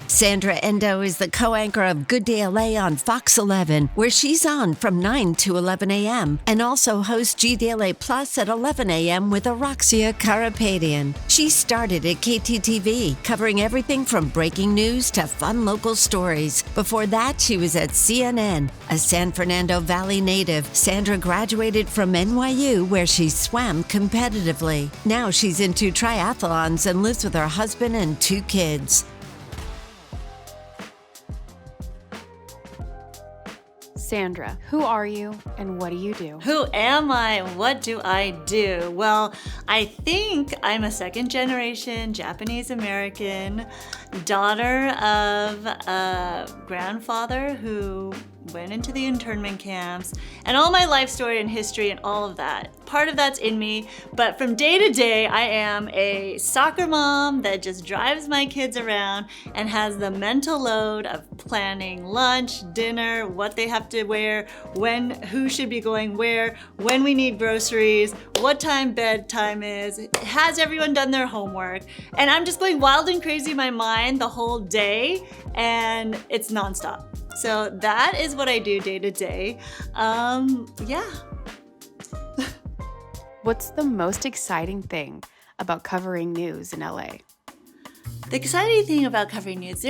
Sandra Endo is the co-anchor of Good Day LA on Fox 11, where she's on from 9 to 11 a.m. and also hosts GDLA Plus at 11 a.m. with Araxia Karapetian. She started at KTTV, covering everything from breaking news to fun local stories. Before that, she was at CNN. A San Fernando Valley native, Sandra graduated from NYU, where she swam competitively. Now she's into triathlons and lives with her husband and 2 kids. Sandra, who are you and what do you do? Who am I? What do I do? Well, I think I'm a second generation Japanese American, daughter of a grandfather who went into the internment camps, and all my life story and history and all of that. Part of that's in me, but from day to day, I am a soccer mom that just drives my kids around and has the mental load of planning lunch, dinner, what they have to wear, when, who should be going where, when we need groceries, what time bedtime is, has everyone done their homework, and I'm just going wild and crazy in my mind the whole day, and it's nonstop. So that is what I do day to day. Yeah. What's the most exciting thing about covering news in LA? The exciting thing about covering news,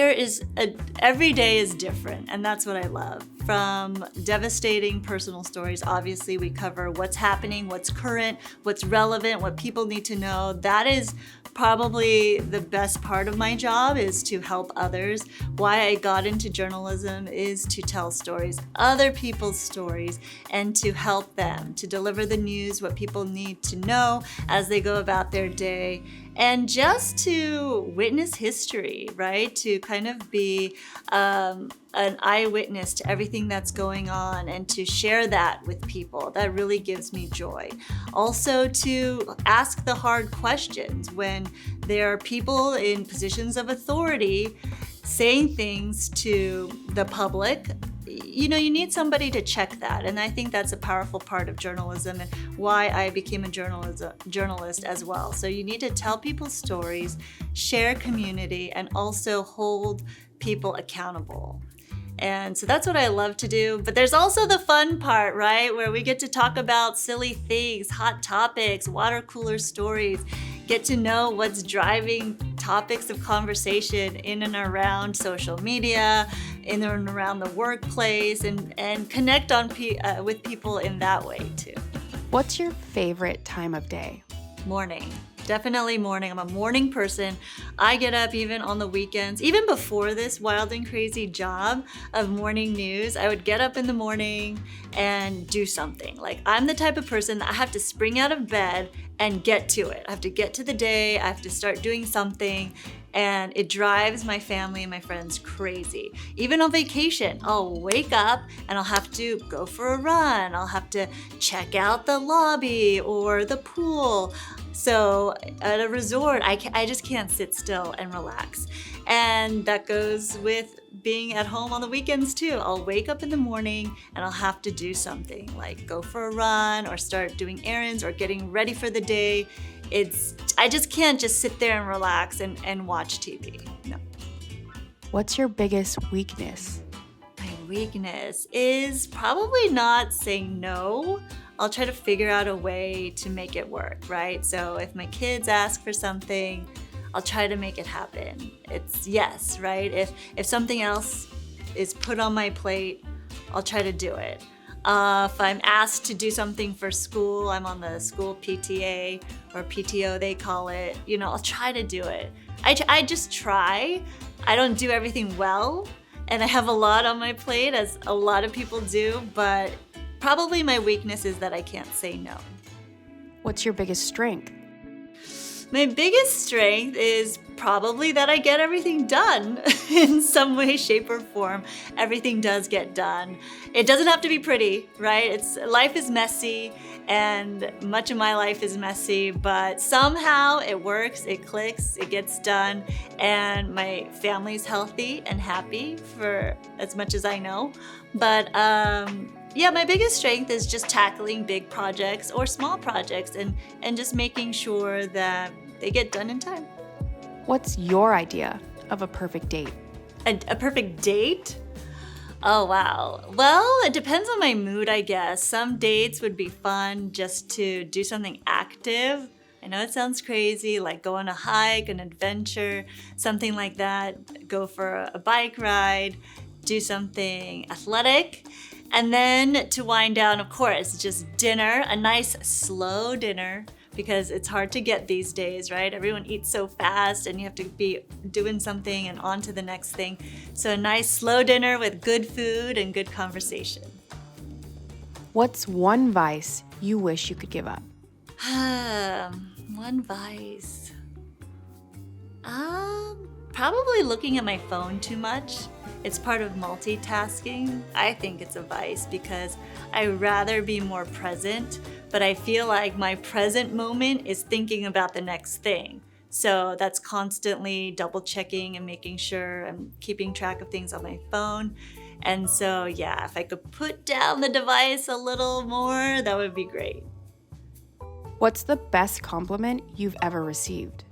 every day is different, and that's what I love. From devastating personal stories, obviously we cover what's happening, what's current, what's relevant, what people need to know. That is probably the best part of my job, is to help others. Why I got into journalism is to tell stories, other people's stories, and to help them, to deliver the news, what people need to know as they go about their day. And just to witness history, right? To kind of be an eyewitness to everything that's going on and to share that with people. That really gives me joy. Also to ask the hard questions when there are people in positions of authority saying things to the public. You know, you need somebody to check that. And I think that's a powerful part of journalism and why I became a journalist as well. So you need to tell people's stories, share community, and also hold people accountable. And so that's what I love to do. But there's also the fun part, right? Where we get to talk about silly things, hot topics, water cooler stories, get to know what's driving topics of conversation in and around social media, in and around the workplace, and connect with people in that way too. What's your favorite time of day? Morning. Definitely morning. I'm a morning person. I get up even on the weekends. Even before this wild and crazy job of morning news, I would get up in the morning and do something. Like, I'm the type of person that I have to spring out of bed and get to it. I have to get to the day. I have to start doing something. And it drives my family and my friends crazy. Even on vacation, I'll wake up and I'll have to go for a run. I'll have to check out the lobby or the pool. So at a resort, I just can't sit still and relax. And that goes with being at home on the weekends too. I'll wake up in the morning and I'll have to do something, like go for a run or start doing errands or getting ready for the day. I just can't just sit there and relax and watch TV. No. What's your biggest weakness? My weakness is probably not saying no. I'll try to figure out a way to make it work, right? So if my kids ask for something, I'll try to make it happen. It's yes, right? If something else is put on my plate, I'll try to do it. If I'm asked to do something for school, I'm on the school PTA or PTO they call it, I'll try to do it. I just try. I don't do everything well, and I have a lot on my plate, as a lot of people do, but probably my weakness is that I can't say no. What's your biggest strength? My biggest strength is probably that I get everything done in some way, shape, or form. Everything does get done. It doesn't have to be pretty, right? Life is messy, and much of my life is messy, but somehow it works, it clicks, it gets done, and my family's healthy and happy for as much as I know. But yeah, my biggest strength is just tackling big projects or small projects and just making sure that they get done in time. What's your idea of a perfect date? A perfect date? Oh, wow. Well, it depends on my mood, I guess. Some dates would be fun just to do something active. I know it sounds crazy, like go on a hike, an adventure, something like that. Go for a bike ride, do something athletic. And then to wind down, of course, just dinner, a nice slow dinner, because it's hard to get these days, right? Everyone eats so fast and you have to be doing something and on to the next thing. So a nice slow dinner with good food and good conversation. What's one vice you wish you could give up? One vice. Probably looking at my phone too much. It's part of multitasking. I think it's a vice because I rather be more present, but I feel like my present moment is thinking about the next thing. So that's constantly double checking and making sure I'm keeping track of things on my phone. And so, yeah, if I could put down the device a little more, that would be great. What's the best compliment you've ever received?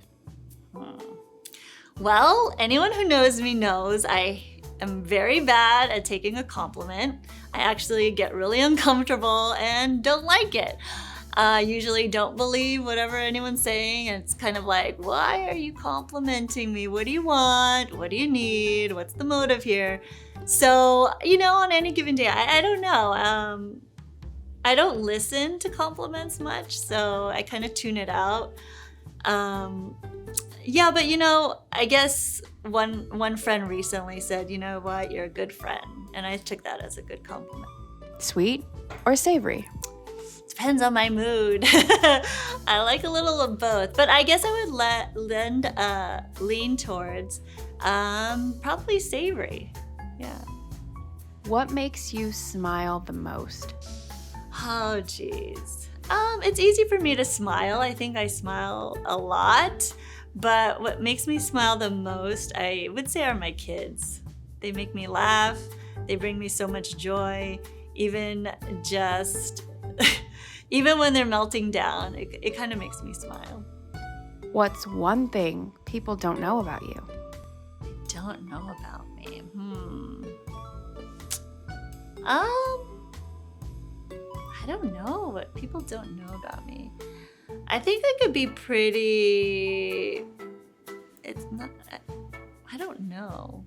Well, anyone who knows me knows I am very bad at taking a compliment. I actually get really uncomfortable and don't like it. Usually don't believe whatever anyone's saying, and it's kind of like, why are you complimenting me? What do you want? What do you need? What's the motive here? So, on any given day, I don't know. I don't listen to compliments much, so I kind of tune it out. Yeah, but I guess one friend recently said, you know what, you're a good friend. And I took that as a good compliment. Sweet or savory? Depends on my mood. I like a little of both, but I guess I would lean towards probably savory. Yeah. What makes you smile the most? Oh, geez. It's easy for me to smile. I think I smile a lot. But what makes me smile the most, I would say, are my kids. They make me laugh. They bring me so much joy. Even when they're melting down, it kind of makes me smile. What's one thing people don't know about you? Don't know about me. I don't know what people don't know about me. I think I could be pretty. I don't know.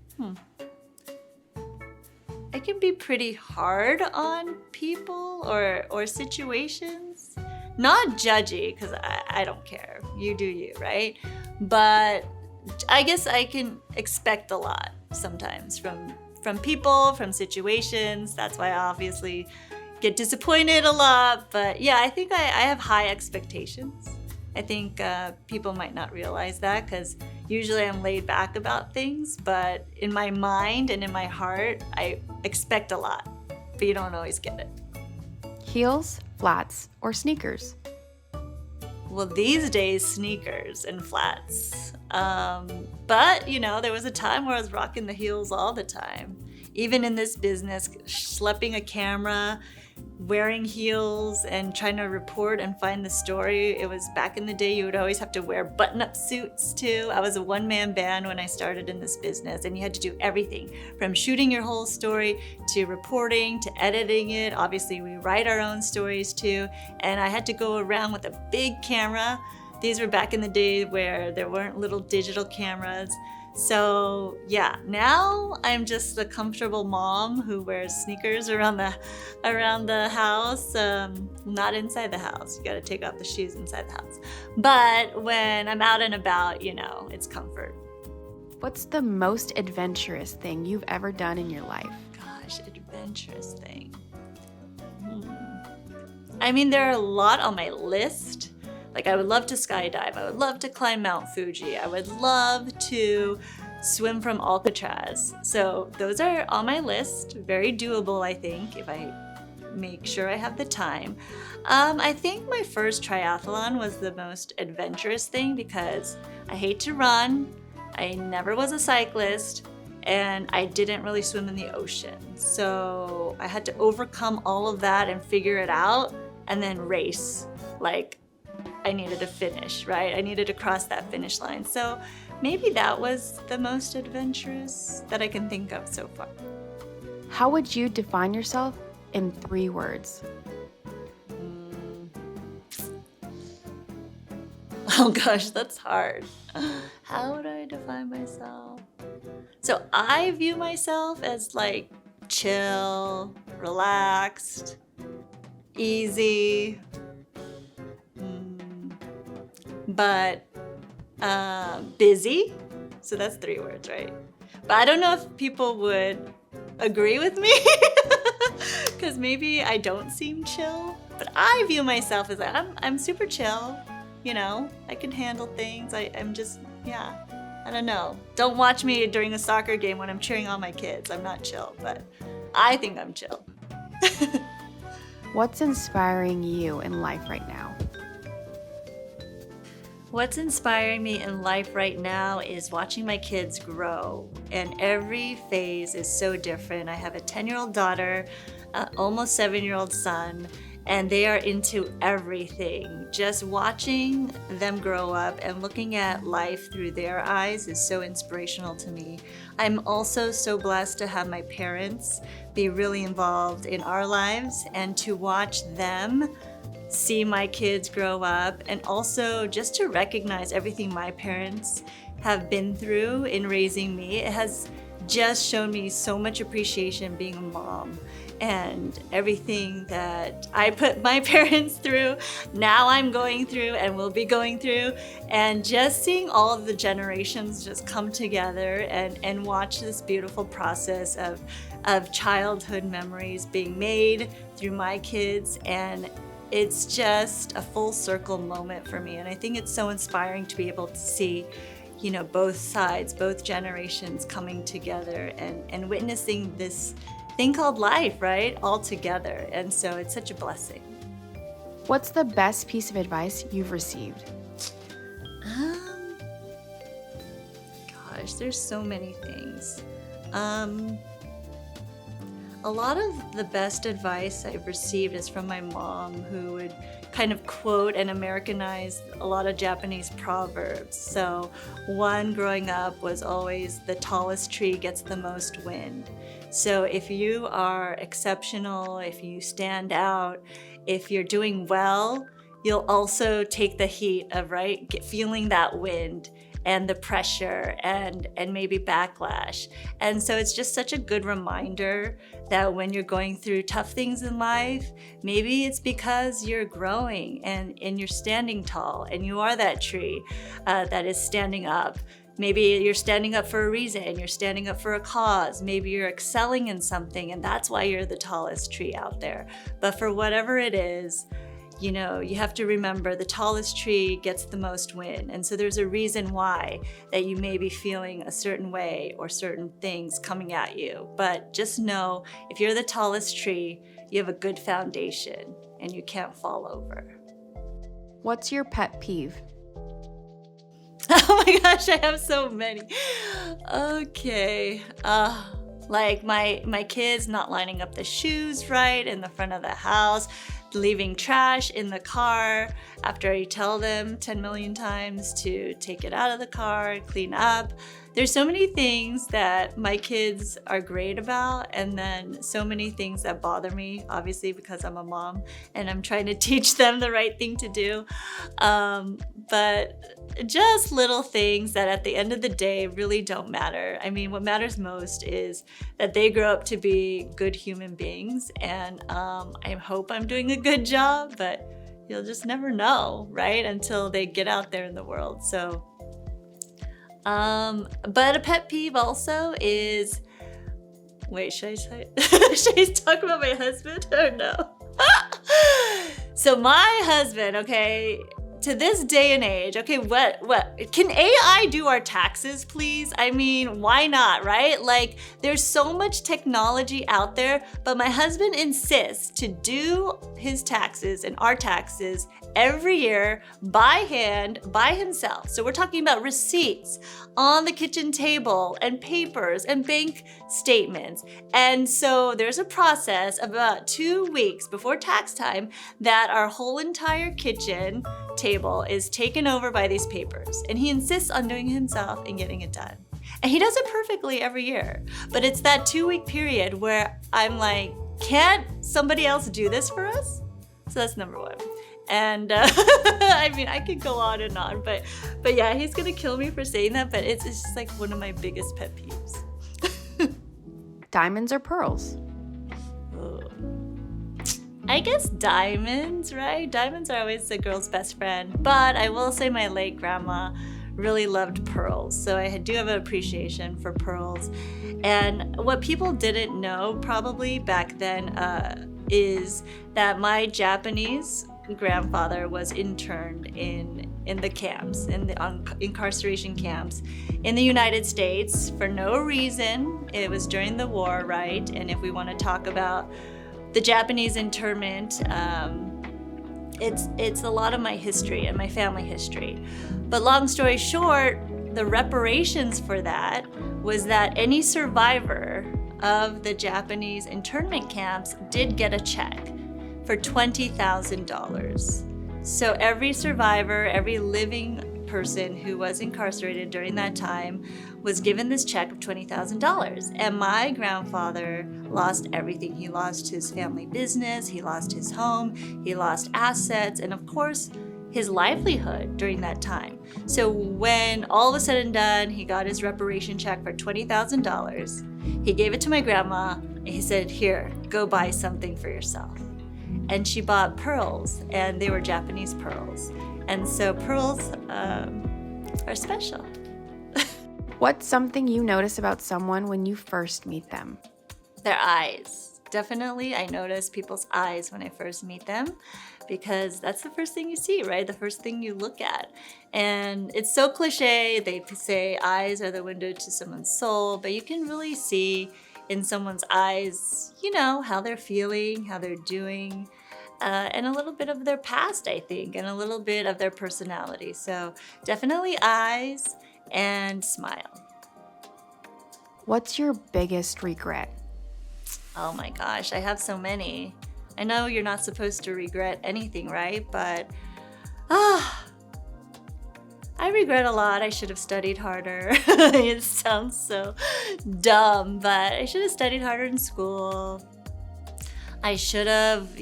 I can be pretty hard on people or situations. Not judgy, because I don't care. You do you, right? But I guess I can expect a lot sometimes from people, from situations. That's why I obviously get disappointed a lot. But yeah, I think I have high expectations. I think people might not realize that because usually I'm laid back about things, but in my mind and in my heart, I expect a lot, but you don't always get it. Heels, flats, or sneakers? Well, these days, sneakers and flats. But, there was a time where I was rocking the heels all the time. Even in this business, schlepping a camera, wearing heels and trying to report and find the story. It was back in the day, you would always have to wear button-up suits too. I was a one-man band when I started in this business, and you had to do everything from shooting your whole story to reporting to editing it. Obviously, we write our own stories too, and I had to go around with a big camera. These were back in the day where there weren't little digital cameras. So yeah, now I'm just a comfortable mom who wears sneakers around the house, not inside the house. You gotta take off the shoes inside the house. But when I'm out and about, it's comfort. What's the most adventurous thing you've ever done in your life? Gosh, adventurous thing. I mean, there are a lot on my list. Like, I would love to skydive. I would love to climb Mount Fuji. I would love to swim from Alcatraz. So those are on my list. Very doable, I think, if I make sure I have the time. I think my first triathlon was the most adventurous thing because I hate to run. I never was a cyclist, and I didn't really swim in the ocean. So I had to overcome all of that and figure it out and then race. Like, I needed to finish, right? I needed to cross that finish line. So maybe that was the most adventurous that I can think of so far. How would you define yourself in 3 words? Oh gosh, that's hard. How would I define myself? So I view myself as like chill, relaxed, easy, but busy. So that's 3 words, right? But I don't know if people would agree with me because maybe I don't seem chill. But I view myself as like, I'm super chill. You know, I can handle things. I'm just, yeah, I don't know. Don't watch me during a soccer game when I'm cheering on my kids. I'm not chill, but I think I'm chill. What's inspiring you in life right now? What's inspiring me in life right now is watching my kids grow, and every phase is so different. I have a 10-year-old daughter, almost 7-year-old son, and they are into everything. Just watching them grow up and looking at life through their eyes is so inspirational to me. I'm also so blessed to have my parents be really involved in our lives and to watch them see my kids grow up, and also just to recognize everything my parents have been through in raising me. It has just shown me so much appreciation being a mom, and everything that I put my parents through, now I'm going through and will be going through, and just seeing all of the generations just come together and watch this beautiful process of childhood memories being made through my kids. And it's just a full circle moment for me. And I think it's so inspiring to be able to see, you know, both sides, both generations coming together and witnessing this thing called life, right? All together. And so it's such a blessing. What's the best piece of advice you've received? Gosh, there's so many things. A lot of the best advice I've received is from my mom, who would kind of quote and Americanize a lot of Japanese proverbs. So one growing up was always, the tallest tree gets the most wind. So if you are exceptional, if you stand out, if you're doing well, you'll also take the heat of, right, feeling that wind and the pressure and maybe backlash. And so it's just such a good reminder that when you're going through tough things in life, maybe it's because you're growing and you're standing tall and you are that tree that is standing up. Maybe you're standing up for a reason, you're standing up for a cause, maybe you're excelling in something and that's why you're the tallest tree out there. But for whatever it is, you know, you have to remember the tallest tree gets the most wind. And so there's a reason why that you may be feeling a certain way or certain things coming at you. But just know, if you're the tallest tree, you have a good foundation and you can't fall over. What's your pet peeve? Oh my gosh, I have so many. Okay. Like my kids not lining up the shoes right in the front of the house, leaving trash in the car after I tell them 10 million times to take it out of the car, clean up. There's so many things that my kids are great about, and then so many things that bother me, obviously because I'm a mom and I'm trying to teach them the right thing to do. But just little things that at the end of the day really don't matter. I mean, what matters most is that they grow up to be good human beings, and I hope I'm doing a good job, but you'll just never know, right? Until they get out there in the world. So, but a pet peeve also is, wait, should I talk about my husband or no? So my husband, okay, to this day and age, okay, what, can AI do our taxes, please? I mean, why not, right? Like, there's so much technology out there, but my husband insists to do his taxes and our taxes every year by hand, by himself. So we're talking about receipts on the kitchen table and papers and bank statements. And so there's a process of about 2 weeks before tax time that our whole entire kitchen table is taken over by these papers, and he insists on doing it himself and getting it done. And he does it perfectly every year. But it's that 2-week period where I'm like, can't somebody else do this for us? So that's number one. And I mean, I could go on and on, but yeah, he's gonna kill me for saying that, but it's just like one of my biggest pet peeves. Diamonds or pearls? I guess diamonds, right? Diamonds are always the girl's best friend, but I will say my late grandma really loved pearls, so I do have an appreciation for pearls. And what people didn't know probably back then is that my Japanese grandfather was interned in the camps, in the incarceration camps in the United States for no reason. It was during the war, right? And if we want to talk about the Japanese internment, it's a lot of my history and my family history. But long story short, the reparations for that was that any survivor of the Japanese internment camps did get a check for $20,000. So every survivor, every living person who was incarcerated during that time was given this check of $20,000. And my grandfather lost everything. He lost his family business, he lost his home, he lost assets, and of course, his livelihood during that time. So when all of a said and done, he got his reparation check for $20,000, he gave it to my grandma, and he said, here, go buy something for yourself. And she bought pearls, and they were Japanese pearls. And so pearls are special. What's something you notice about someone when you first meet them? Their eyes. Definitely, I notice people's eyes when I first meet them, because that's the first thing you see, right? The first thing you look at. And it's so cliche. They say eyes are the window to someone's soul, but you can really see in someone's eyes, you know, how they're feeling, how they're doing, and a little bit of their past, I think, and a little bit of their personality. So definitely eyes and smile. What's your biggest regret? Oh my gosh, I have so many. I know you're not supposed to regret anything, right? But I regret a lot. I should have studied harder. It sounds so dumb, but I should have studied harder in school. I should have,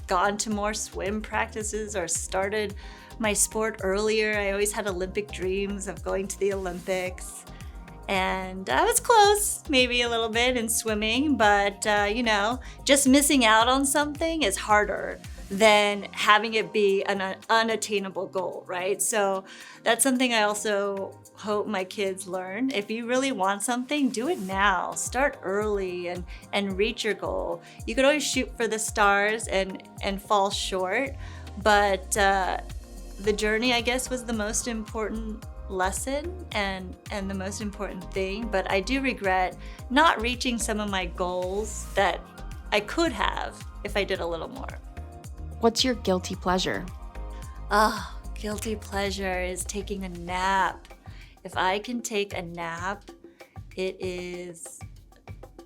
gone to more swim practices or started my sport earlier. I always had Olympic dreams of going to the Olympics. And I was close, maybe a little bit in swimming, but just missing out on something is harder than having it be an unattainable goal, right? So that's something I also hope my kids learn. If you really want something, do it now. Start early and reach your goal. You could always shoot for the stars and fall short, but the journey, I guess, was the most important lesson and the most important thing. But I do regret not reaching some of my goals that I could have if I did a little more. What's your guilty pleasure? Guilty pleasure is taking a nap. If I can take a nap, it is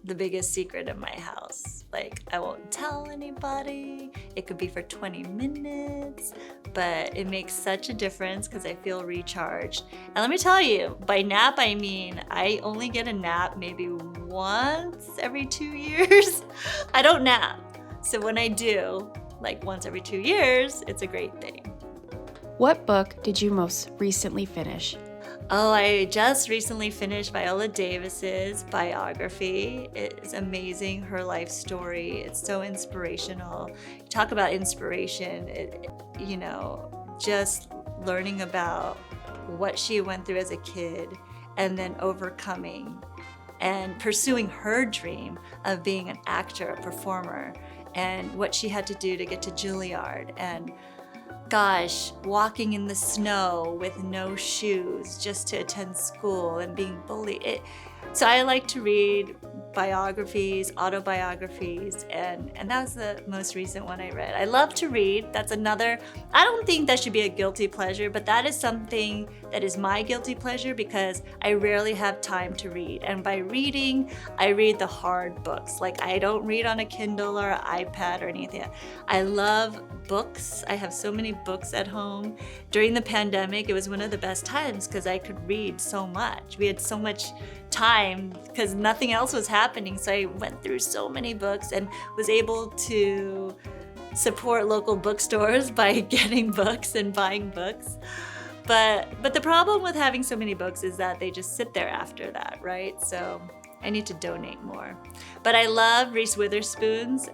the biggest secret in my house. Like, I won't tell anybody. It could be for 20 minutes, but it makes such a difference because I feel recharged. And let me tell you, by nap, I mean I only get a nap maybe once every 2 years. I don't nap. So when I do, like once every 2 years, it's a great thing. What book did you most recently finish? I just recently finished Viola Davis's biography. It's amazing, her life story. It's so inspirational. Talk about inspiration, just learning about what she went through as a kid and then overcoming and pursuing her dream of being an actor, a performer, and what she had to do to get to Juilliard. And gosh, walking in the snow with no shoes just to attend school and being bullied. So I like to read biographies, autobiographies, and that was the most recent one I read. I love to read. That's another, I don't think that should be a guilty pleasure, but that is something that is my guilty pleasure because I rarely have time to read. And by reading, I read the hard books. Like I don't read on a Kindle or iPad or anything. I love books. I have so many books at home. During the pandemic, it was one of the best times because I could read so much. We had so much time because nothing else was happening. So I went through so many books and was able to support local bookstores by getting books and buying books. But the problem with having so many books is that they just sit there after that, right? So I need to donate more. But I love Reese Witherspoon's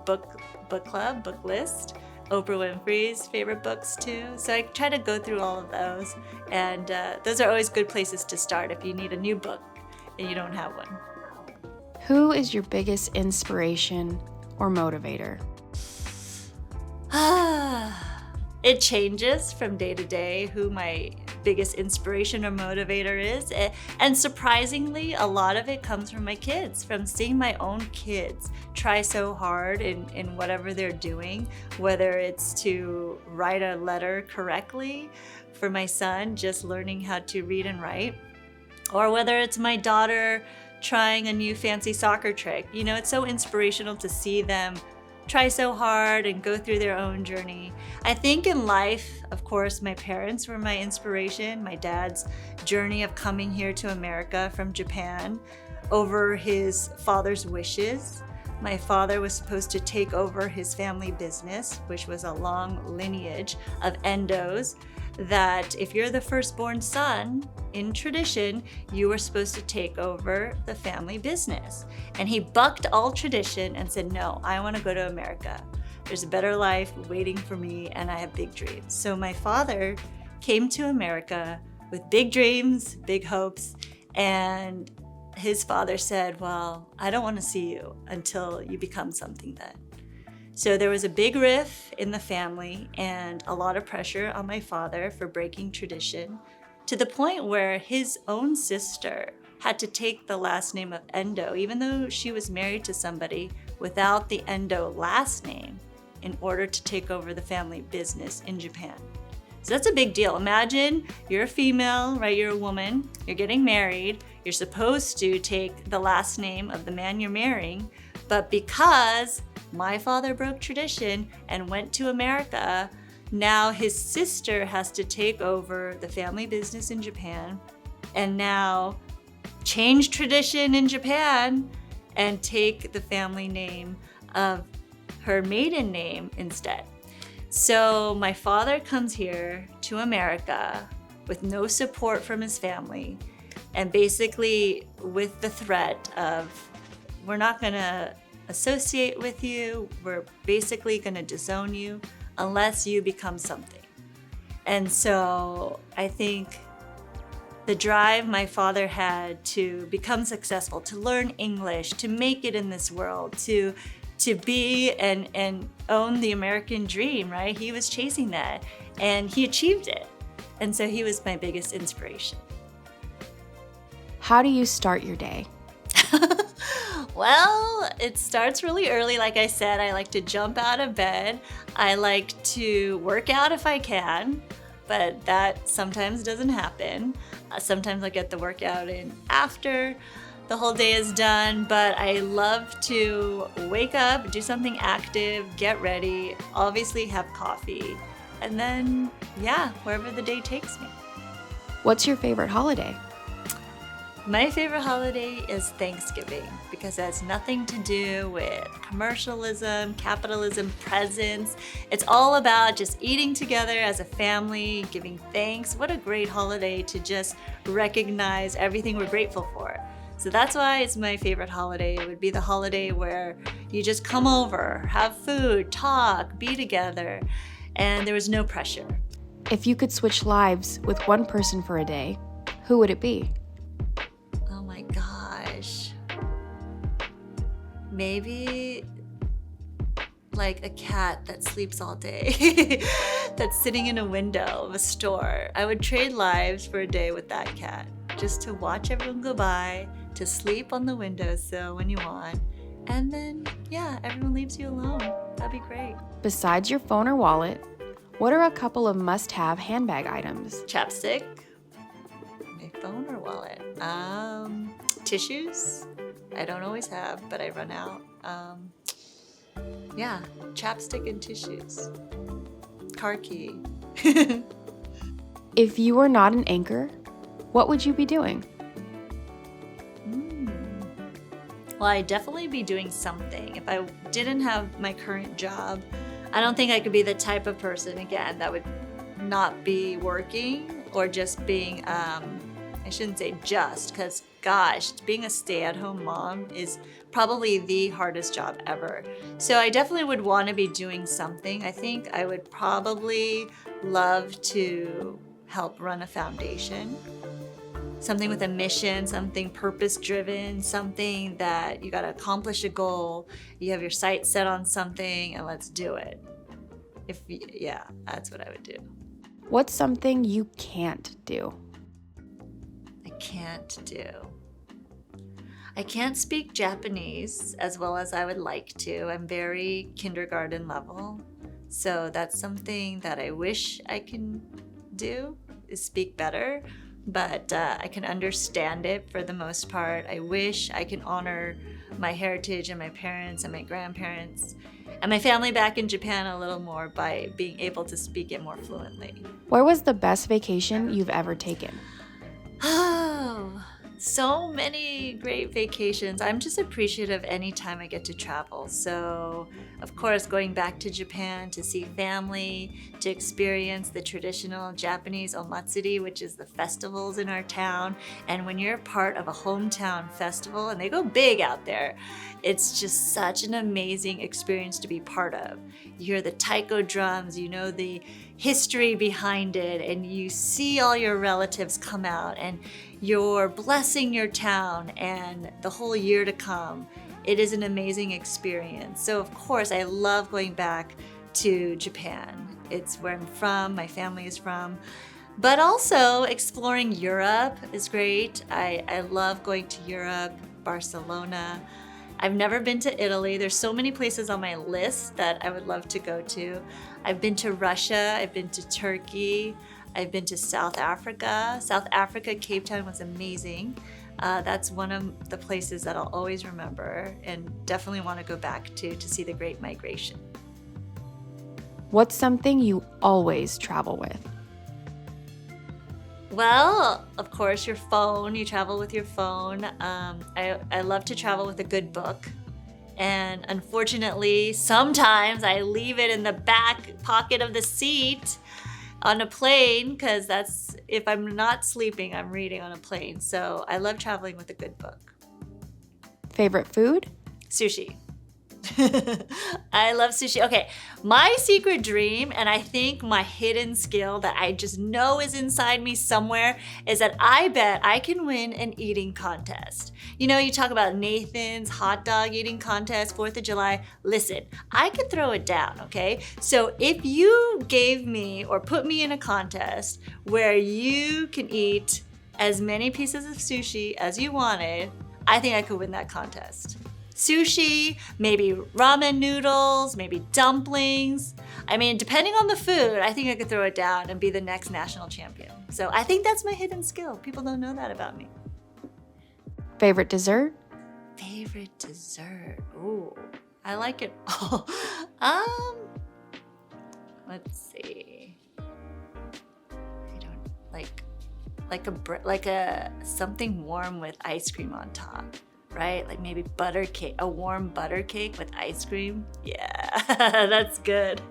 book club, book list, Oprah Winfrey's favorite books too. So I try to go through all of those. And those are always good places to start if you need a new book and you don't have one. Who is your biggest inspiration or motivator? It changes from day to day who my biggest inspiration or motivator is. And surprisingly, a lot of it comes from my kids, from seeing my own kids try so hard in whatever they're doing, whether it's to write a letter correctly for my son, just learning how to read and write, or whether it's my daughter trying a new fancy soccer trick. You know, it's so inspirational to see them try so hard and go through their own journey. I think in life, of course, my parents were my inspiration. My dad's journey of coming here to America from Japan over his father's wishes. My father was supposed to take over his family business, which was a long lineage of Endos, that if you're the firstborn son, in tradition, you were supposed to take over the family business. And he bucked all tradition and said, no, I want to go to America. There's a better life waiting for me and I have big dreams. So my father came to America with big dreams, big hopes, and his father said, well, I don't want to see you until you become something then. So there was a big rift in the family and a lot of pressure on my father for breaking tradition, to the point where his own sister had to take the last name of Endo, even though she was married to somebody without the Endo last name, in order to take over the family business in Japan. So that's a big deal. Imagine you're a female, right? You're a woman, you're getting married, you're supposed to take the last name of the man you're marrying, but because my father broke tradition and went to America, now his sister has to take over the family business in Japan and now change tradition in Japan and take the family name of her maiden name instead. So my father comes here to America with no support from his family and basically with the threat of, we're not gonna associate with you, we're basically gonna disown you unless you become something. And so I think the drive my father had to become successful, to learn English, to make it in this world, to be and own the American dream, right? He was chasing that and he achieved it. And so he was my biggest inspiration. How do you start your day? Well, it starts really early. Like I said, I like to jump out of bed. I like to work out if I can, but that sometimes doesn't happen. Sometimes I get the workout in after the whole day is done, but I love to wake up, do something active, get ready, obviously have coffee, and then, wherever the day takes me. What's your favorite holiday? My favorite holiday is Thanksgiving because it has nothing to do with commercialism, capitalism, presents. It's all about just eating together as a family, giving thanks. What a great holiday to just recognize everything we're grateful for. So that's why it's my favorite holiday. It would be the holiday where you just come over, have food, talk, be together, and there was no pressure. If you could switch lives with one person for a day, who would it be? Oh my gosh. Maybe like a cat that sleeps all day, that's sitting in a window of a store. I would trade lives for a day with that cat, just to watch everyone go by, to sleep on the windowsill when you want. And then, yeah, everyone leaves you alone. That'd be great. Besides your phone or wallet, what are a couple of must-have handbag items? Chapstick, my phone or wallet. Tissues. I don't always have, but I run out. Yeah, chapstick and tissues. Car key. If you were not an anchor, what would you be doing? Well, I'd definitely be doing something. If I didn't have my current job, I don't think I could be the type of person, again, that would not be working or just being, I shouldn't say just, because gosh, being a stay-at-home mom is probably the hardest job ever. So I definitely would want to be doing something. I think I would probably love to help run a foundation. Something with a mission, something purpose-driven, something that you got to accomplish a goal, you have your sights set on something, and let's do it. Yeah, that's what I would do. What's something you can't do? I can't speak Japanese as well as I would like to. I'm very kindergarten level. So that's something that I wish I can do, is speak better. But I can understand it for the most part. I wish I can honor my heritage and my parents and my grandparents and my family back in Japan a little more by being able to speak it more fluently. Where was the best vacation you've ever taken? Oh, so many great vacations. I'm just appreciative any time I get to travel. So, of course, going back to Japan to see family, to experience the traditional Japanese omatsuri, which is the festivals in our town. And when you're part of a hometown festival, and they go big out there, it's just such an amazing experience to be part of. You hear the taiko drums, you know the history behind it, and you see all your relatives come out, and you're blessing your town and the whole year to come. It is an amazing experience. So of course, I love going back to Japan. It's where I'm from, my family is from. But also exploring Europe is great. I love going to Europe, Barcelona. I've never been to Italy. There's so many places on my list that I would love to go to. I've been to Russia, I've been to Turkey, I've been to South Africa. South Africa, Cape Town was amazing. That's one of the places that I'll always remember and definitely want to go back to see the Great Migration. What's something you always travel with? Well, of course, your phone. You travel with your phone. I love to travel with a good book. And unfortunately, sometimes I leave it in the back pocket of the seat on a plane, because that's, if I'm not sleeping, I'm reading on a plane. So I love traveling with a good book. Favorite food? Sushi. I love sushi. Okay, my secret dream, and I think my hidden skill that I just know is inside me somewhere, is that I bet I can win an eating contest. You know, you talk about Nathan's hot dog eating contest, 4th of July. Listen, I could throw it down, okay? So if you gave me or put me in a contest where you can eat as many pieces of sushi as you wanted, I think I could win that contest. Sushi, maybe ramen noodles, maybe dumplings. I mean, depending on the food, I think I could throw it down and be the next national champion. So I think that's my hidden skill. People don't know that about me. Favorite dessert? Favorite dessert? Ooh, I like it all. Let's see. I don't like a something warm with ice cream on top. Right? Like maybe butter cake, a warm butter cake with ice cream. Yeah, that's good.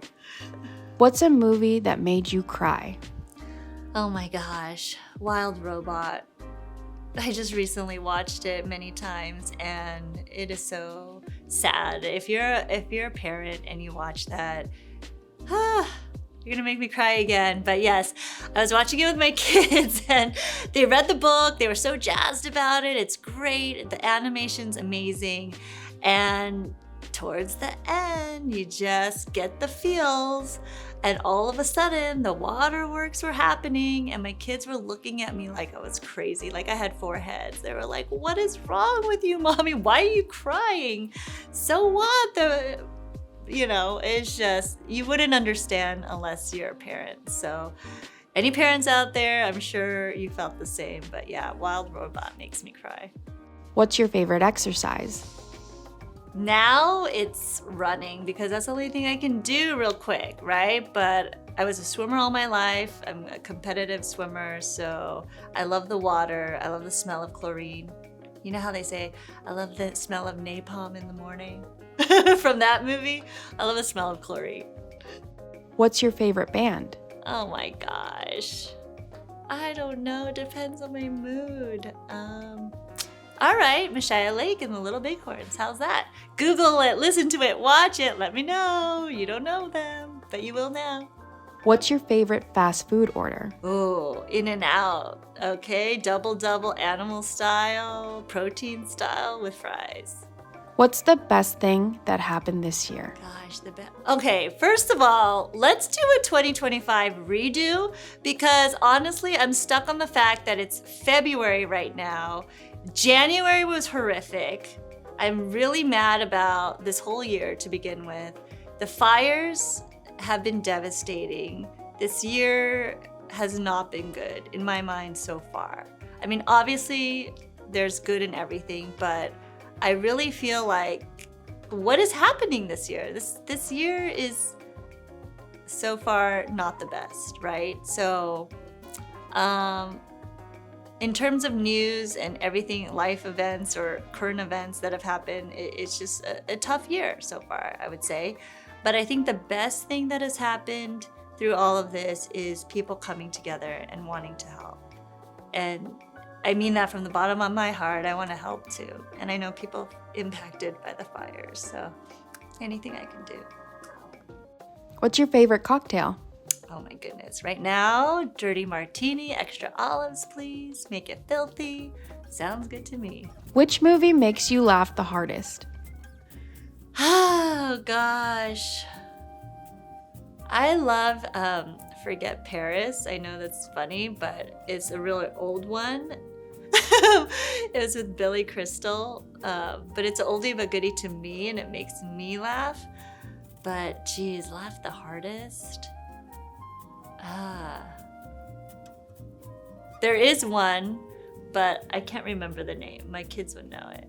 What's a movie that made you cry? Oh my gosh, Wild Robot. I just recently watched it many times and it is so sad. If you're a parent and you watch that, you're gonna make me cry again. But yes, I was watching it with my kids and they read the book. They were so jazzed about it. It's great. The animation's amazing. And towards the end, you just get the feels. And all of a sudden, the waterworks were happening, and my kids were looking at me like I was crazy, like I had 4 heads. They were like, "What is wrong with you, Mommy? Why are you crying?" So what? It's just, you wouldn't understand unless you're a parent. So any parents out there, I'm sure you felt the same. But yeah, Wild Robot makes me cry. What's your favorite exercise? Now it's running because that's the only thing I can do real quick, right? But I was a swimmer all my life. I'm a competitive swimmer, so I love the water. I love the smell of chlorine. You know how they say, I love the smell of napalm in the morning? From that movie, I love the smell of chlorine. What's your favorite band? Oh my gosh. I don't know. It depends on my mood. All right, Messiah Lake and the Little Bighorns. How's that? Google it, listen to it, watch it. Let me know. You don't know them, but you will now. What's your favorite fast food order? Oh, In-N-Out. Okay, double animal style, protein style with fries. What's the best thing that happened this year? Gosh, the best. Okay, first of all, let's do a 2025 redo because honestly, I'm stuck on the fact that it's February right now. January was horrific. I'm really mad about this whole year to begin with. The fires have been devastating. This year has not been good in my mind so far. I mean, obviously there's good in everything, but I really feel like what is happening this year? This year is so far not the best, right? So, in terms of news and everything, life events or current events that have happened, it's just a tough year so far, I would say. But I think the best thing that has happened through all of this is people coming together and wanting to help. And I mean that from the bottom of my heart. I want to help too. And I know people impacted by the fires, so anything I can do. What's your favorite cocktail? Oh my goodness. Right now, dirty martini, extra olives, please. Make it filthy. Sounds good to me. Which movie makes you laugh the hardest? Oh gosh. I love Forget Paris. I know that's funny, but it's a really old one. It was with Billy Crystal, but it's an oldie but goodie to me, and it makes me laugh. But geez, laugh the hardest. There is one, but I can't remember the name. My kids would know it.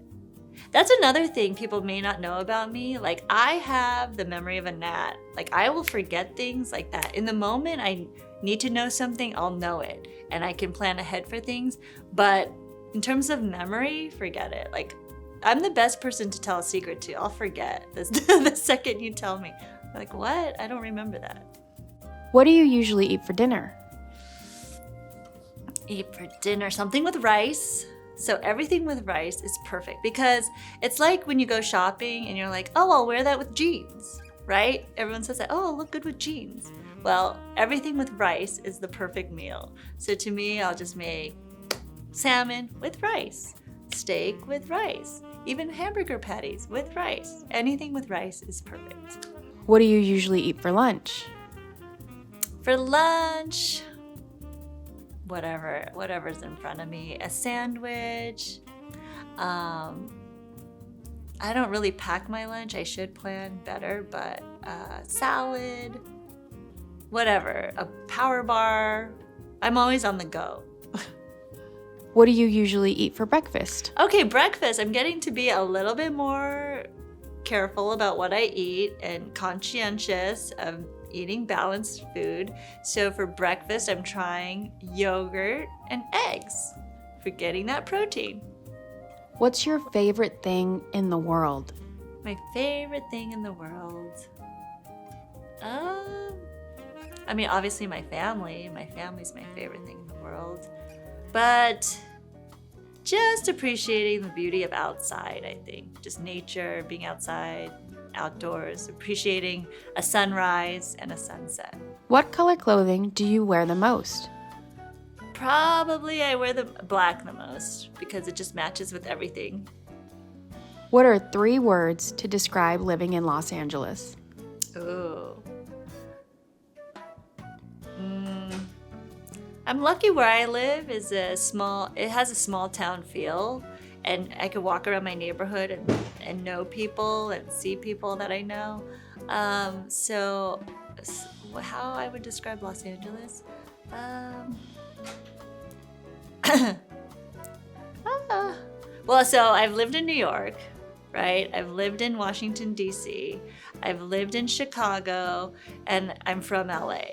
That's another thing people may not know about me. Like, I have the memory of a gnat. Like, I will forget things like that. In the moment I need to know something, I'll know it. And I can plan ahead for things. But in terms of memory, forget it. Like, I'm the best person to tell a secret to. I'll forget the second you tell me. Like, what? I don't remember that. What do you usually eat for dinner? Eat for dinner something with rice. So everything with rice is perfect because it's like when you go shopping and you're like, oh, I'll wear that with jeans, right? Everyone says that, oh, I'll look good with jeans. Well, everything with rice is the perfect meal. So to me, I'll just make salmon with rice, steak with rice, even hamburger patties with rice. Anything with rice is perfect. What do you usually eat for lunch? For lunch, whatever's in front of me. A sandwich. I don't really pack my lunch. I should plan better, but salad, whatever. A power bar. I'm always on the go. What do you usually eat for breakfast? Okay, breakfast. I'm getting to be a little bit more careful about what I eat and conscientious of eating balanced food. So for breakfast, I'm trying yogurt and eggs for getting that protein. What's your favorite thing in the world? My favorite thing in the world? I mean, obviously my family. My family's my favorite thing in the world. But just appreciating the beauty of outside, I think. Just nature, being outside, outdoors, appreciating a sunrise and a sunset. What color clothing do you wear the most? Probably I wear the black the most because it just matches with everything. What are 3 words to describe living in Los Angeles? Ooh. I'm lucky where I live is it has a small town feel, and I could walk around my neighborhood and know people and see people that I know. So how I would describe Los Angeles? Well, so I've lived in New York, right? I've lived in Washington, D.C. I've lived in Chicago, and I'm from LA.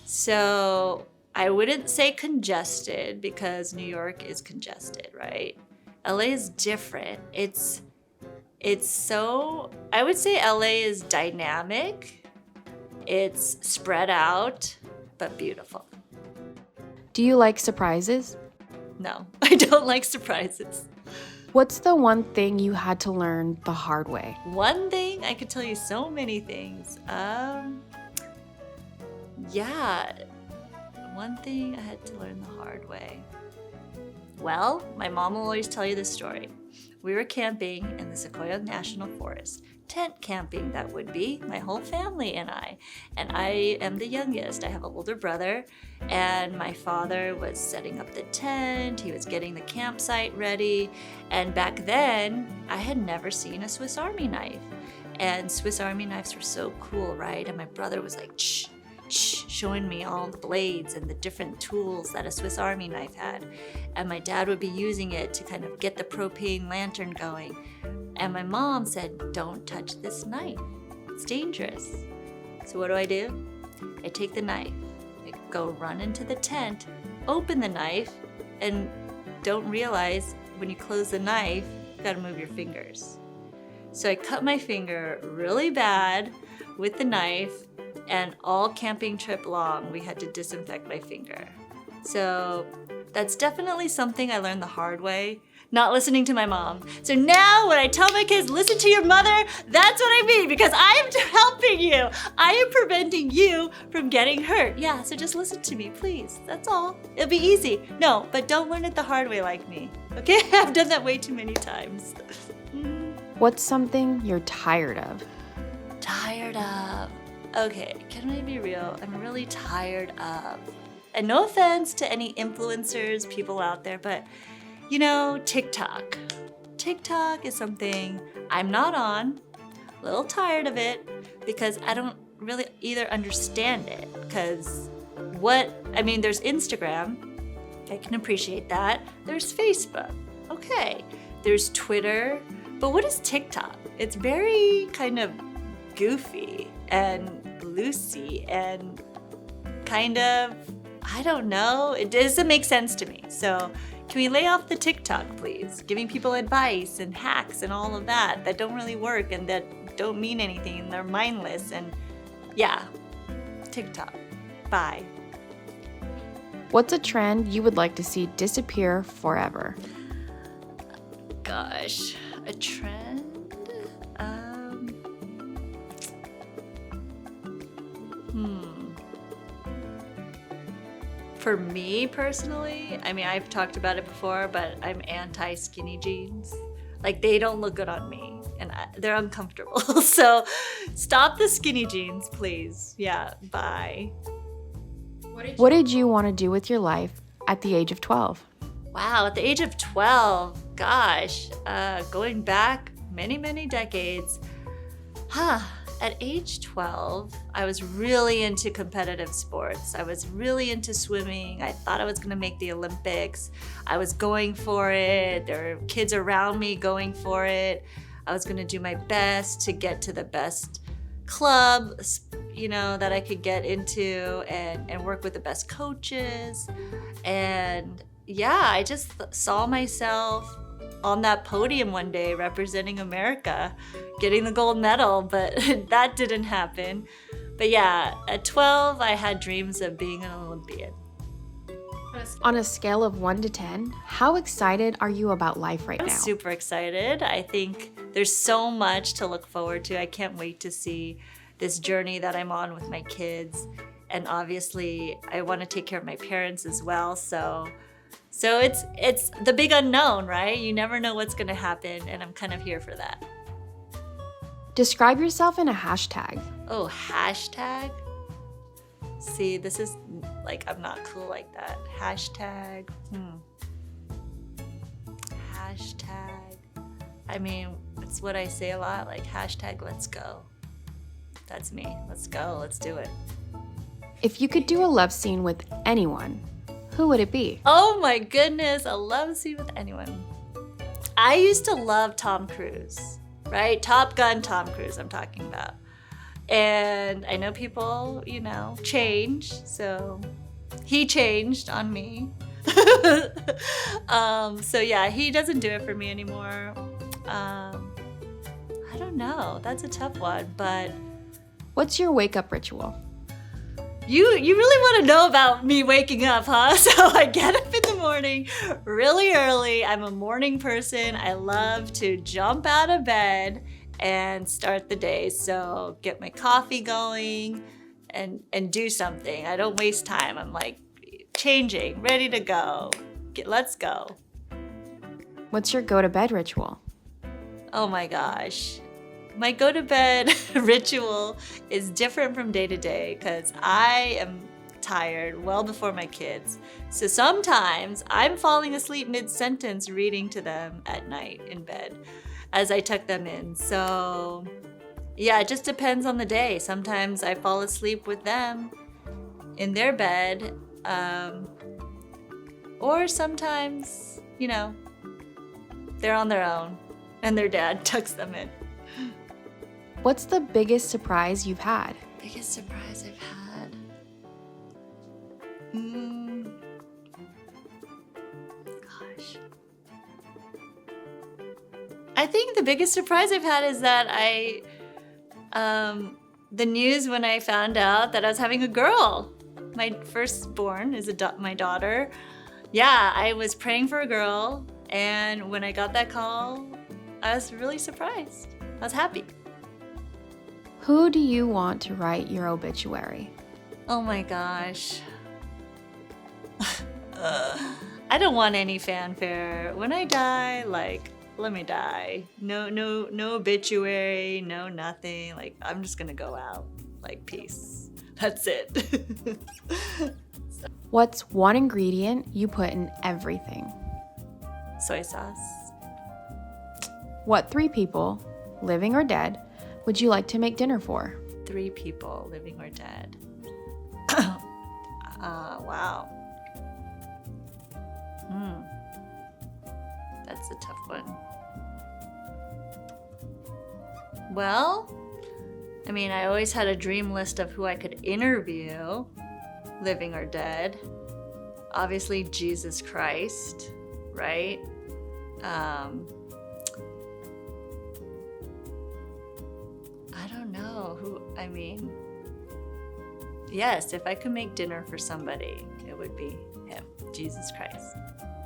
So I wouldn't say congested because New York is congested, right? LA is different. I would say LA is dynamic. It's spread out, but beautiful. Do you like surprises? No, I don't like surprises. What's the one thing you had to learn the hard way? One thing, I could tell you so many things. One thing I had to learn the hard way. Well, my mom will always tell you this story. We were camping in the Sequoia National Forest. Tent camping, that would be, my whole family and I. And I am the youngest. I have an older brother, and my father was setting up the tent. He was getting the campsite ready. And back then, I had never seen a Swiss Army knife. And Swiss Army knives were so cool, right? And my brother was like, shh, showing me all the blades and the different tools that a Swiss Army knife had. And my dad would be using it to kind of get the propane lantern going. And my mom said, don't touch this knife. It's dangerous. So what do? I take the knife, I go run into the tent, open the knife, and don't realize when you close the knife, you gotta move your fingers. So I cut my finger really bad with the knife, and all camping trip long, we had to disinfect my finger. So that's definitely something I learned the hard way, not listening to my mom. So now when I tell my kids, listen to your mother, that's what I mean, because I am helping you. I am preventing you from getting hurt. Yeah, so just listen to me, please. That's all. It'll be easy. No, but don't learn it the hard way like me, okay? I've done that way too many times. What's something you're tired of? Tired of. Okay, can I be real? I'm really tired of, and no offense to any influencers, people out there, but you know, TikTok. TikTok is something I'm not on, a little tired of it, because I don't really either understand it, because there's Instagram, I can appreciate that. There's Facebook, okay. There's Twitter, but what is TikTok? It's very kind of goofy and loosey and kind of, I don't know, it doesn't make sense to me. So can we lay off the TikTok, please? Giving people advice and hacks and all of that don't really work and that don't mean anything and they're mindless. And yeah, TikTok, bye. What's a trend you would like to see disappear forever? Gosh, a trend? For me personally, I mean, I've talked about it before, but I'm anti-skinny jeans. Like, they don't look good on me, and they're uncomfortable. So stop the skinny jeans, please. Yeah, bye. What did you want to do with your life at the age of 12? Wow, at the age of 12, gosh, going back many, many decades. At age 12, I was really into competitive sports. I was really into swimming. I thought I was gonna make the Olympics. I was going for it. There were kids around me going for it. I was gonna do my best to get to the best club, you know, that I could get into and work with the best coaches. And yeah, I just saw myself on that podium one day representing America, getting the gold medal, but that didn't happen. But yeah, at 12, I had dreams of being an Olympian. On a scale of 1 to 10, how excited are you about life right now? I'm super excited. I think there's so much to look forward to. I can't wait to see this journey that I'm on with my kids. And obviously, I want to take care of my parents as well. So So it's the big unknown, right? You never know what's going to happen, and I'm kind of here for that. Describe yourself in a hashtag. Oh, hashtag? See, this is like, I'm not cool like that. Hashtag. Hashtag. I mean, it's what I say a lot, like hashtag let's go. That's me. Let's go. Let's do it. If you could do a love scene with anyone, who would it be? Oh my goodness, a love scene with anyone. I used to love Tom Cruise, right? Top Gun Tom Cruise, I'm talking about. And I know people, change, so he changed on me. So yeah, he doesn't do it for me anymore. I don't know, that's a tough one, but... What's your wake-up ritual? You really want to know about me waking up, huh? So I get up in the morning really early. I'm a morning person. I love to jump out of bed and start the day. So get my coffee going and do something. I don't waste time. I'm like changing, ready to go. Let's go. What's your go-to-bed ritual? Oh my gosh. My go-to-bed ritual is different from day to day because I am tired well before my kids. So sometimes I'm falling asleep mid-sentence reading to them at night in bed as I tuck them in. So yeah, it just depends on the day. Sometimes I fall asleep with them in their bed, or sometimes, they're on their own and their dad tucks them in. What's the biggest surprise you've had? Biggest surprise I've had? Gosh. I think the biggest surprise I've had is that the news when I found out that I was having a girl. My firstborn is my daughter. Yeah, I was praying for a girl, and when I got that call, I was really surprised. I was happy. Who do you want to write your obituary? Oh my gosh. I don't want any fanfare. When I die, let me die. No obituary, no nothing. I'm just gonna go out. Peace. That's it. What's one ingredient you put in everything? Soy sauce. What 3 people, living or dead, would you like to make dinner for? 3 people, living or dead. Wow. That's a tough one. Well, I always had a dream list of who I could interview, living or dead. Obviously, Jesus Christ, right? I don't know who, yes, if I could make dinner for somebody, it would be him, Jesus Christ.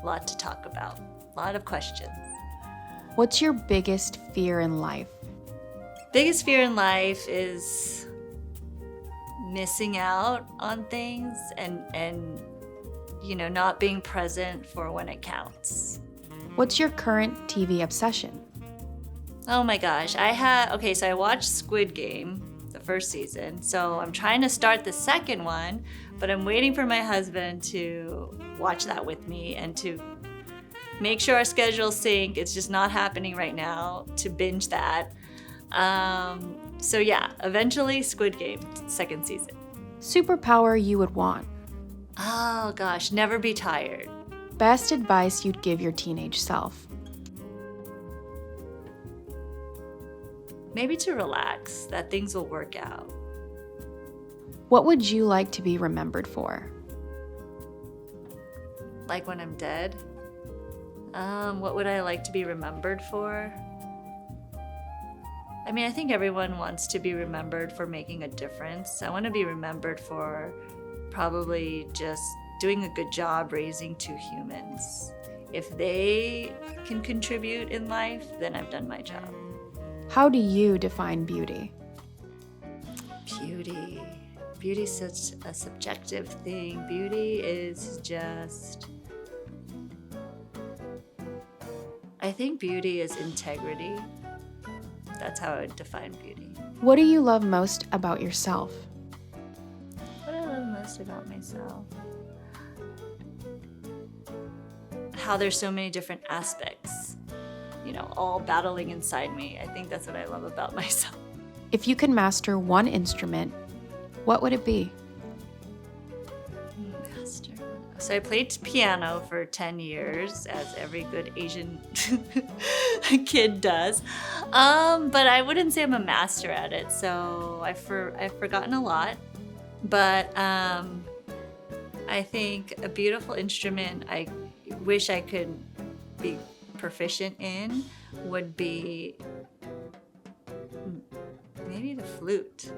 A lot to talk about, a lot of questions. What's your biggest fear in life? Biggest fear in life is missing out on things and not being present for when it counts. What's your current TV obsession? Oh my gosh, so I watched Squid Game, the first season, so I'm trying to start the second one, but I'm waiting for my husband to watch that with me and to make sure our schedules sync. It's just not happening right now to binge that. So yeah, eventually Squid Game, second season. Superpower you would want? Oh gosh, never be tired. Best advice you'd give your teenage self? Maybe to relax, that things will work out. What would you like to be remembered for? Like when I'm dead? What would I like to be remembered for? I think everyone wants to be remembered for making a difference. I want to be remembered for probably just doing a good job raising 2 humans. If they can contribute in life, then I've done my job. How do you define beauty? Beauty is such a subjective thing. Beauty is just I think beauty is integrity. That's how I would define beauty. What do you love most about yourself? What I love most about myself? How there's so many different aspects, all battling inside me. I think that's what I love about myself. If you could master one instrument, what would it be? So I played piano for 10 years, as every good Asian kid does. But I wouldn't say I'm a master at it, so I've forgotten a lot. But I think a beautiful instrument I wish I could be proficient in would be maybe the flute.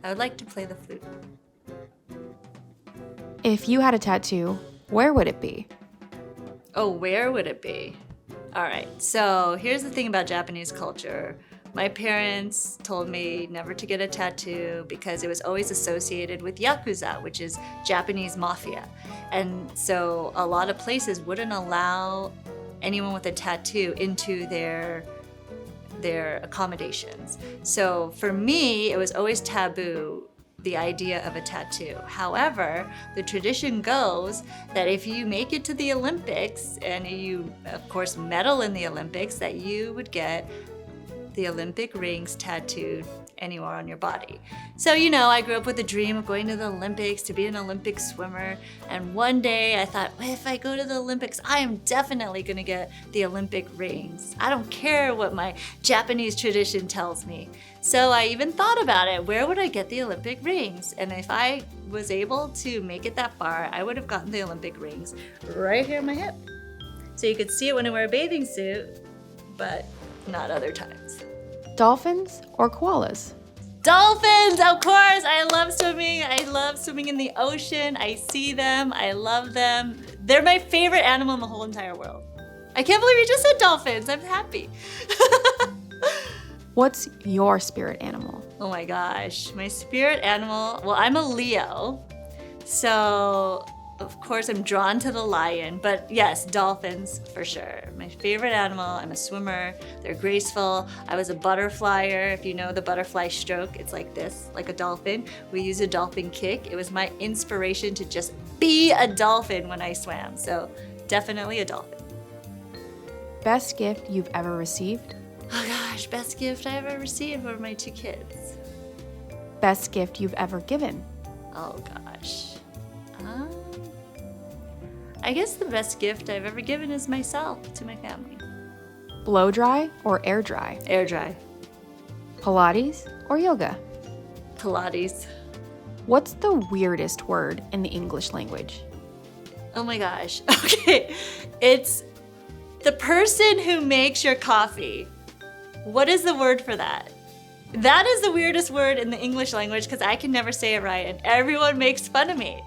I would like to play the flute. If you had a tattoo, where would it be? Oh, where would it be? All right, so here's the thing about Japanese culture. My parents told me never to get a tattoo because it was always associated with Yakuza, which is Japanese mafia. And so a lot of places wouldn't allow anyone with a tattoo into their accommodations. So for me, it was always taboo, the idea of a tattoo. However, the tradition goes that if you make it to the Olympics and you, of course, medal in the Olympics, that you would get the Olympic rings tattooed anywhere on your body. So, I grew up with a dream of going to the Olympics, to be an Olympic swimmer. And one day I thought, well, if I go to the Olympics, I am definitely gonna get the Olympic rings. I don't care what my Japanese tradition tells me. So I even thought about it. Where would I get the Olympic rings? And if I was able to make it that far, I would have gotten the Olympic rings right here on my hip. So you could see it when I wear a bathing suit, but not other times. Dolphins or koalas? Dolphins, of course. I love swimming. I love swimming in the ocean. I see them. I love them. They're my favorite animal in the whole entire world. I can't believe you just said dolphins. I'm happy. What's your spirit animal? Oh my gosh. My spirit animal, well, I'm a Leo. So, of course, I'm drawn to the lion, but yes, dolphins for sure. My favorite animal. I'm a swimmer. They're graceful. I was a butterflyer. If you know the butterfly stroke, it's like this, like a dolphin. We use a dolphin kick. It was my inspiration to just be a dolphin when I swam. So definitely a dolphin. Best gift you've ever received? Oh gosh, best gift I ever received were my 2 kids. Best gift you've ever given? Oh gosh. I guess the best gift I've ever given is myself to my family. Blow dry or air dry? Air dry. Pilates or yoga? Pilates. What's the weirdest word in the English language? Oh my gosh. Okay. It's the person who makes your coffee. What is the word for that? That is the weirdest word in the English language because I can never say it right and everyone makes fun of me.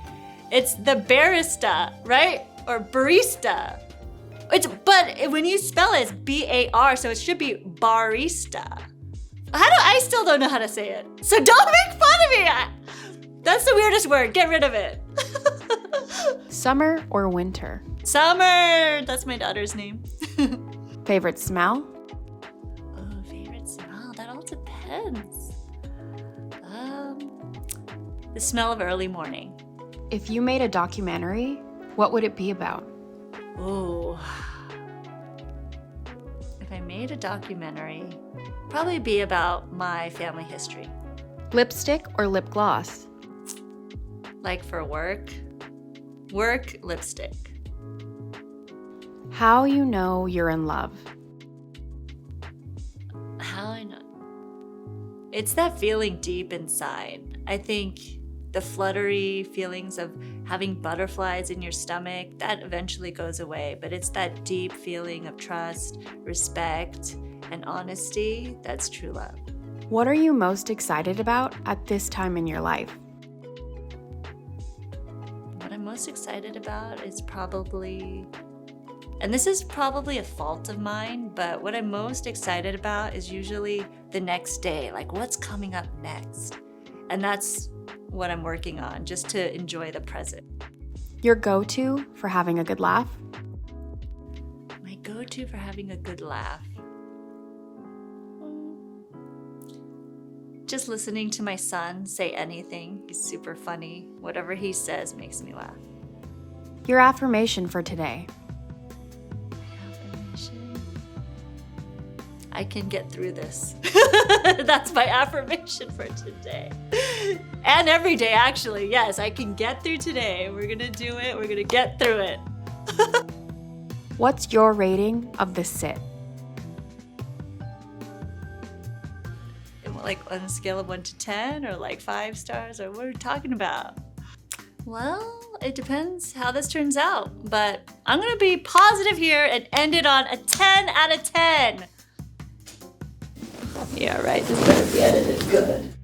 It's the barista, right? Or barista. But when you spell it, it's B-A-R, so it should be barista. I still don't know how to say it. So don't make fun of me. That's the weirdest word. Get rid of it. Summer or winter? Summer. That's my daughter's name. Favorite smell? Oh, favorite smell. That all depends. The smell of early morning. If you made a documentary, what would it be about? Oh. If I made a documentary, probably be about my family history. Lipstick or lip gloss? Like for work, lipstick. How you know you're in love? How I know? It's that feeling deep inside. I think the fluttery feelings of having butterflies in your stomach, that eventually goes away. But it's that deep feeling of trust, respect, and honesty that's true love. What are you most excited about at this time in your life? What I'm most excited about is probably, and this is probably a fault of mine, but what I'm most excited about is usually the next day, like what's coming up next. And that's what I'm working on, just to enjoy the present. Your go-to for having a good laugh? My go-to for having a good laugh. Just listening to my son say anything. He's super funny. Whatever he says makes me laugh. Your affirmation for today. Affirmation. I can get through this. That's my affirmation for today. And every day, actually. Yes, I can get through today. We're gonna do it. We're gonna get through it. What's your rating of the sit? Like on a scale of 1 to 10 or like 5 stars, or what are we talking about? Well, it depends how this turns out, but I'm gonna be positive here and end it on a 10 out of 10. Yeah, right, this better be edited good.